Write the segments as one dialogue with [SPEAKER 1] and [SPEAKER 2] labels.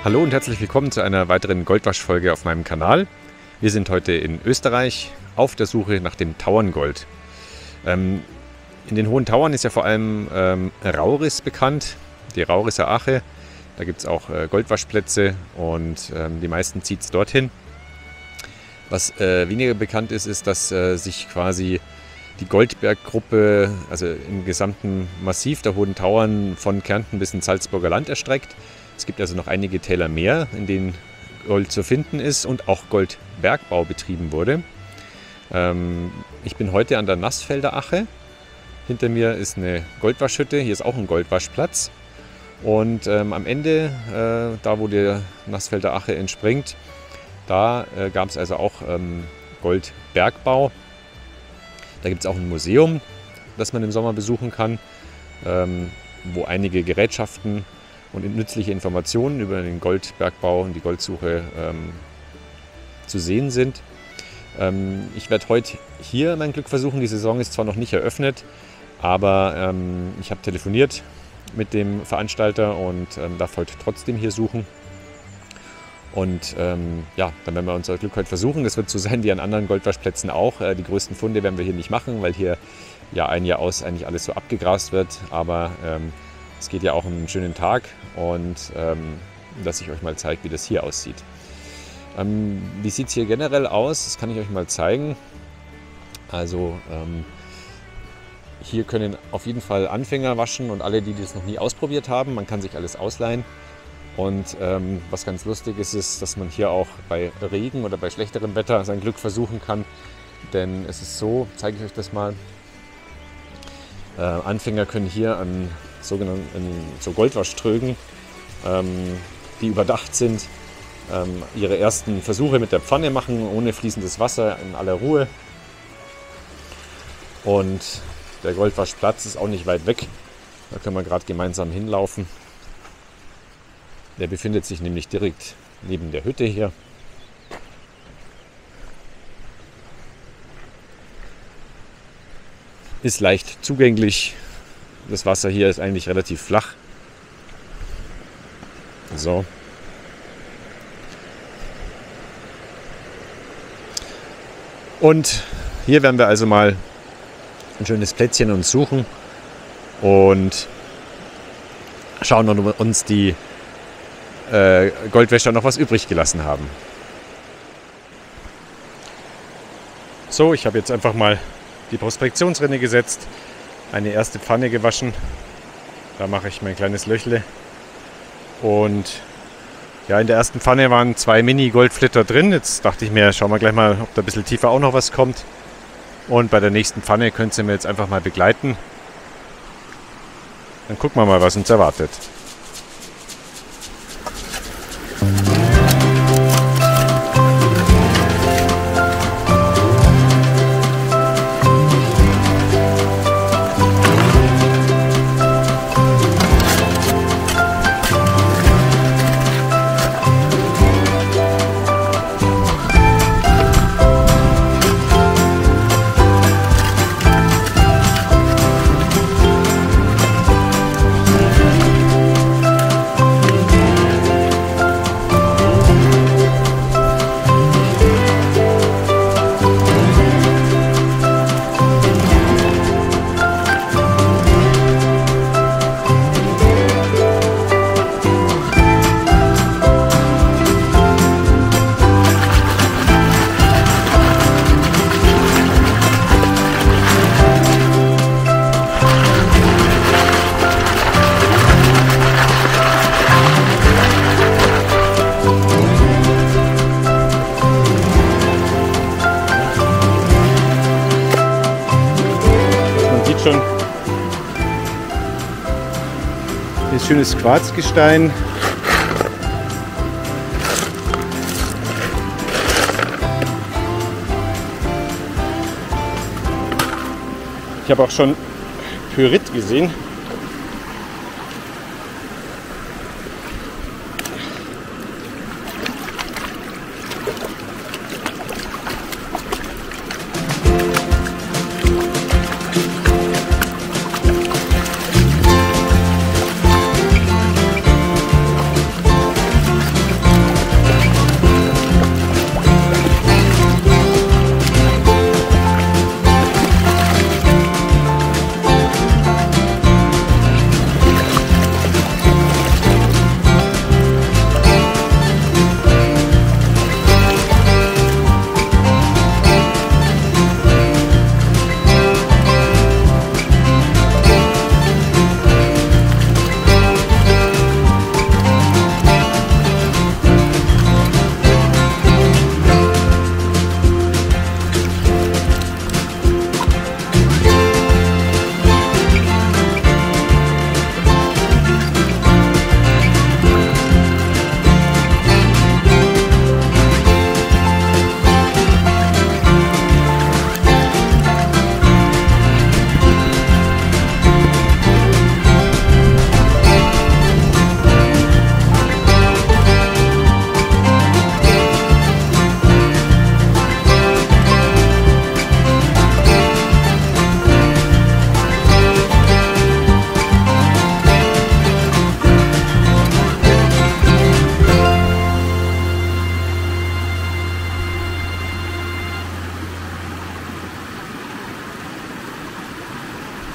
[SPEAKER 1] Hallo und herzlich willkommen zu einer weiteren Goldwaschfolge auf meinem Kanal. Wir sind heute in Österreich auf der Suche nach dem Tauerngold. In den Hohen Tauern ist ja vor allem Rauris bekannt, die Raurisser Ache. Da gibt es auch Goldwaschplätze und die meisten zieht es dorthin. Was weniger bekannt ist, ist, dass sich quasi die Goldberggruppe, also im gesamten Massiv der Hohen Tauern von Kärnten bis ins Salzburger Land erstreckt. Es gibt also noch einige Täler mehr, in denen Gold zu finden ist und auch Goldbergbau betrieben wurde. Ich bin heute an der Nassfelder Ache. Hinter mir ist eine Goldwaschhütte, hier ist auch ein Goldwaschplatz. Und am Ende, da wo die Nassfelder Ache entspringt, da gab es also auch Goldbergbau. Da gibt es auch ein Museum, das man im Sommer besuchen kann, wo einige Gerätschaften und nützliche Informationen über den Goldbergbau und die Goldsuche zu sehen sind. Ich werde heute hier mein Glück versuchen. Die Saison ist zwar noch nicht eröffnet, aber ich habe telefoniert mit dem Veranstalter und darf heute trotzdem hier suchen. Und ja, dann werden wir unser Glück heute versuchen. Das wird so sein wie an anderen Goldwaschplätzen auch. Die größten Funde werden wir hier nicht machen, weil hier ja ein Jahr aus eigentlich alles so abgegrast wird. Aber es geht ja auch um einen schönen Tag und dass ich euch mal zeige, wie das hier aussieht. Wie sieht es hier generell aus? Das kann ich euch mal zeigen. Also hier können auf jeden Fall Anfänger waschen und alle, die das noch nie ausprobiert haben. Man kann sich alles ausleihen. Und was ganz lustig ist, ist, dass man hier auch bei Regen oder bei schlechterem Wetter sein Glück versuchen kann. Denn es ist so, zeige ich euch das mal, Anfänger können hier an sogenannten Goldwaschtrögen, die überdacht sind, ihre ersten Versuche mit der Pfanne machen, ohne fließendes Wasser, in aller Ruhe. Und der Goldwaschplatz ist auch nicht weit weg, da können wir gerade gemeinsam hinlaufen. Der befindet sich nämlich direkt neben der Hütte hier. Ist leicht zugänglich. Das Wasser hier ist eigentlich relativ flach. So. Und hier werden wir also mal ein schönes Plätzchen uns suchen und schauen, ob uns die Goldwäscher noch was übrig gelassen haben. So, ich habe jetzt einfach mal die Prospektionsrinne gesetzt, eine erste Pfanne gewaschen. Da mache ich mein kleines Löchle. Und ja, in der ersten Pfanne waren 2 Mini-Goldflitter drin. Jetzt dachte ich mir, schauen wir gleich mal, ob da ein bisschen tiefer auch noch was kommt. Und bei der nächsten Pfanne könnt ihr mir jetzt einfach mal begleiten. Dann gucken wir mal, was uns erwartet. Schon ein schönes Quarzgestein. Ich habe auch schon Pyrit gesehen.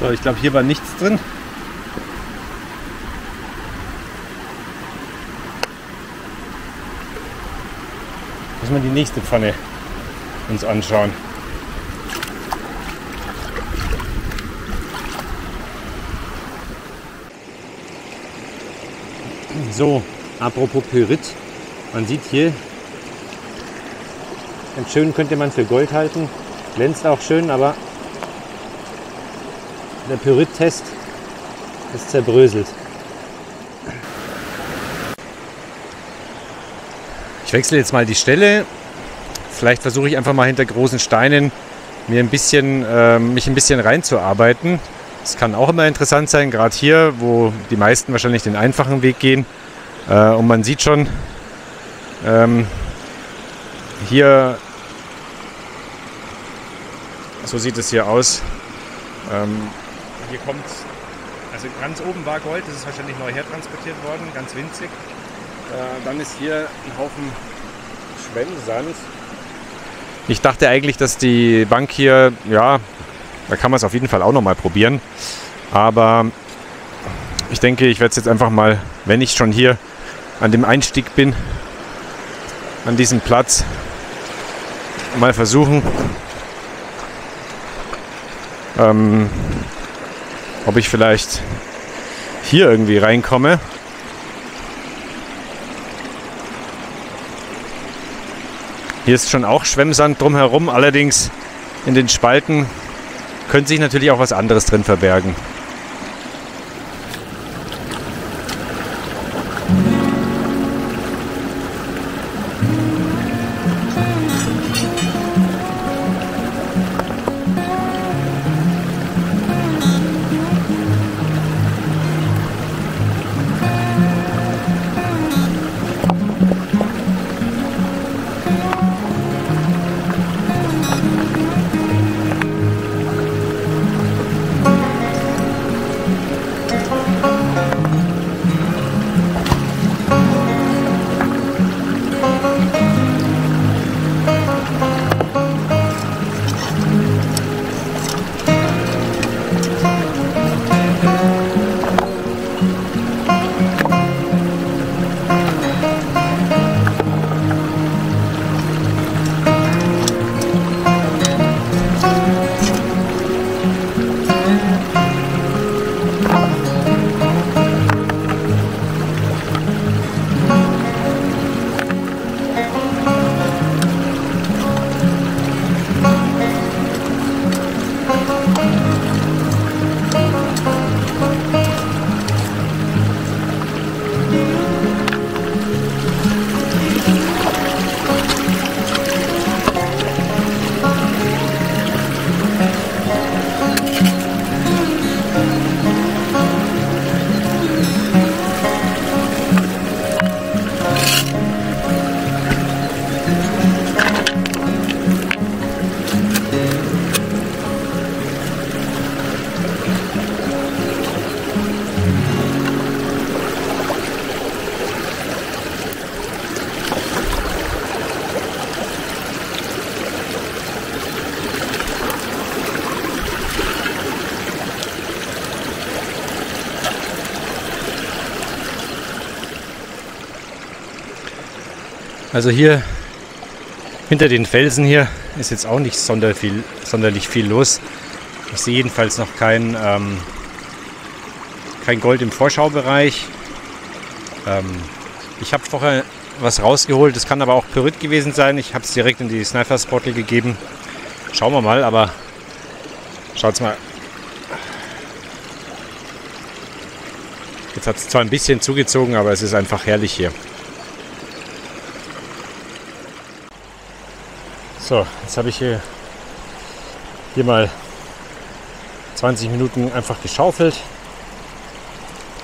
[SPEAKER 1] So, ich glaube, hier war nichts drin. Müssen wir die nächste Pfanne uns anschauen. So, apropos Pyrit. Man sieht hier, ganz schön könnte man für Gold halten. Glänzt auch schön, aber der Pyrit-Test ist zerbröselt. Ich wechsle jetzt mal die Stelle. Vielleicht versuche ich einfach mal hinter großen Steinen mich ein bisschen reinzuarbeiten. Das kann auch immer interessant sein, gerade hier, wo die meisten wahrscheinlich den einfachen Weg gehen. Und man sieht schon, hier, so sieht es hier aus. Hier kommt, also ganz oben war Gold, das ist wahrscheinlich neu hertransportiert worden, ganz winzig. Dann ist hier ein Haufen Schwemmsand. Ich dachte eigentlich, dass die Bank hier, ja, da kann man es auf jeden Fall auch nochmal probieren. Aber ich denke, ich werde es jetzt einfach mal, wenn ich schon hier an dem Einstieg bin, an diesem Platz, mal versuchen, ob ich vielleicht hier irgendwie reinkomme. Hier ist schon auch Schwemmsand drumherum, allerdings in den Spalten könnte sich natürlich auch was anderes drin verbergen. Also hier hinter den Felsen hier ist jetzt auch nicht sonderlich viel los. Ich sehe jedenfalls noch kein Gold im Vorschaubereich. Ich habe vorher was rausgeholt, das kann aber auch Pyrit gewesen sein. Ich habe es direkt in die Snifers Bottle gegeben. Schauen wir mal, aber schaut's mal. Jetzt hat es zwar ein bisschen zugezogen, aber es ist einfach herrlich hier. So, jetzt habe ich hier mal 20 Minuten einfach geschaufelt.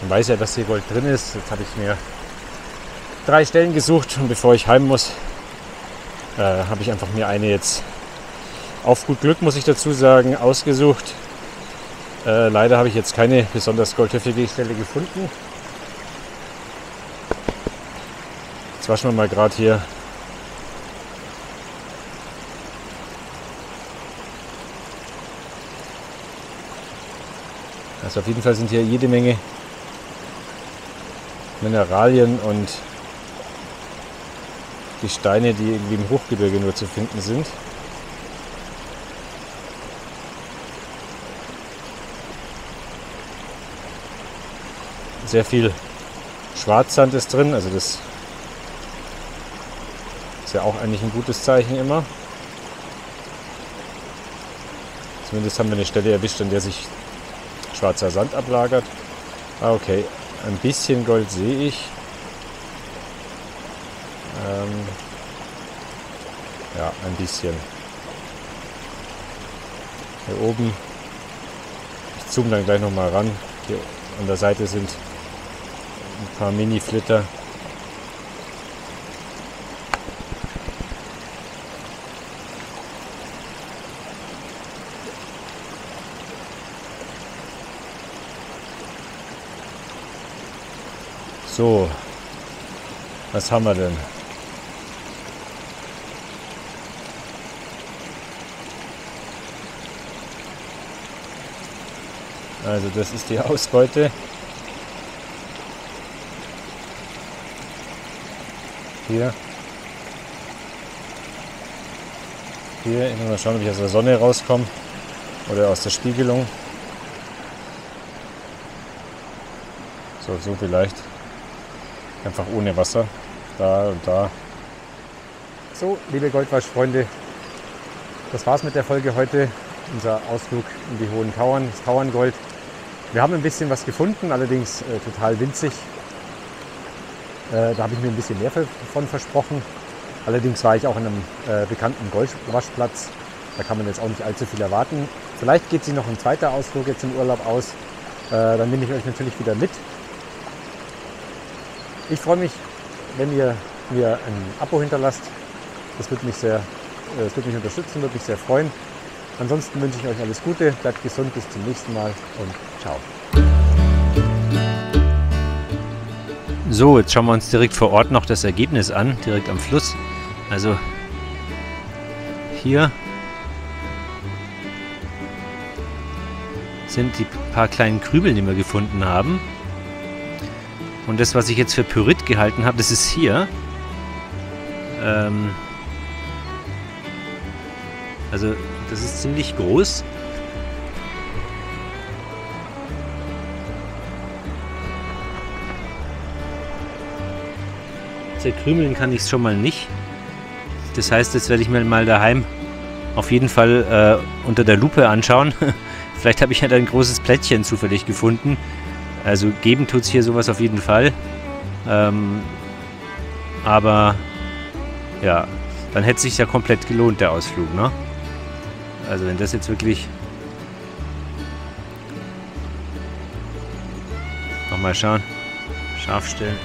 [SPEAKER 1] Man weiß ja, dass hier Gold drin ist. Jetzt habe ich mir 3 Stellen gesucht und bevor ich heim muss, habe ich einfach mir eine jetzt auf gut Glück, muss ich dazu sagen, ausgesucht. Leider habe ich jetzt keine besonders goldhäufige Stelle gefunden. Jetzt waschen wir mal gerade hier Also auf jeden Fall sind hier jede Menge Mineralien und Gesteine, die irgendwie im Hochgebirge nur zu finden sind. Sehr viel Schwarzsand ist drin, also das ist ja auch eigentlich ein gutes Zeichen immer. Zumindest haben wir eine Stelle erwischt, an der sich schwarzer Sand ablagert. Ah, okay, ein bisschen Gold sehe ich. Ja, ein bisschen. Hier oben, ich zoome dann gleich nochmal ran. Hier an der Seite sind ein paar Mini-Flitter. So, was haben wir denn? Also das ist die Ausbeute. Hier. Hier, ich muss mal schauen, ob ich aus der Sonne rauskomme oder aus der Spiegelung. So vielleicht. Einfach ohne Wasser. Da und da. So, liebe Goldwaschfreunde, das war's mit der Folge heute. Unser Ausflug in die Hohen Tauern, das Tauerngold. Wir haben ein bisschen was gefunden, allerdings total winzig. Da habe ich mir ein bisschen mehr davon versprochen. Allerdings war ich auch an einem bekannten Goldwaschplatz. Da kann man jetzt auch nicht allzu viel erwarten. Vielleicht geht sich noch ein zweiter Ausflug jetzt im Urlaub aus. Dann nehme ich euch natürlich wieder mit. Ich freue mich, wenn ihr mir ein Abo hinterlasst. Das wird mich unterstützen, würde mich sehr freuen. Ansonsten wünsche ich euch alles Gute, bleibt gesund, bis zum nächsten Mal und ciao. So, jetzt schauen wir uns direkt vor Ort noch das Ergebnis an, direkt am Fluss. Also hier sind die paar kleinen Krümel, die wir gefunden haben. Und das, was ich jetzt für Pyrit gehalten habe, das ist hier. Also das ist ziemlich groß. Zerkrümeln kann ich es schon mal nicht. Das heißt, jetzt werde ich mir mal daheim auf jeden Fall unter der Lupe anschauen. Vielleicht habe ich ja da ein großes Plättchen zufällig gefunden. Also geben tut es hier sowas auf jeden Fall. Aber ja, dann hätte es sich ja komplett gelohnt, der Ausflug, ne? Also wenn das jetzt wirklich... Nochmal schauen. Scharf stellen.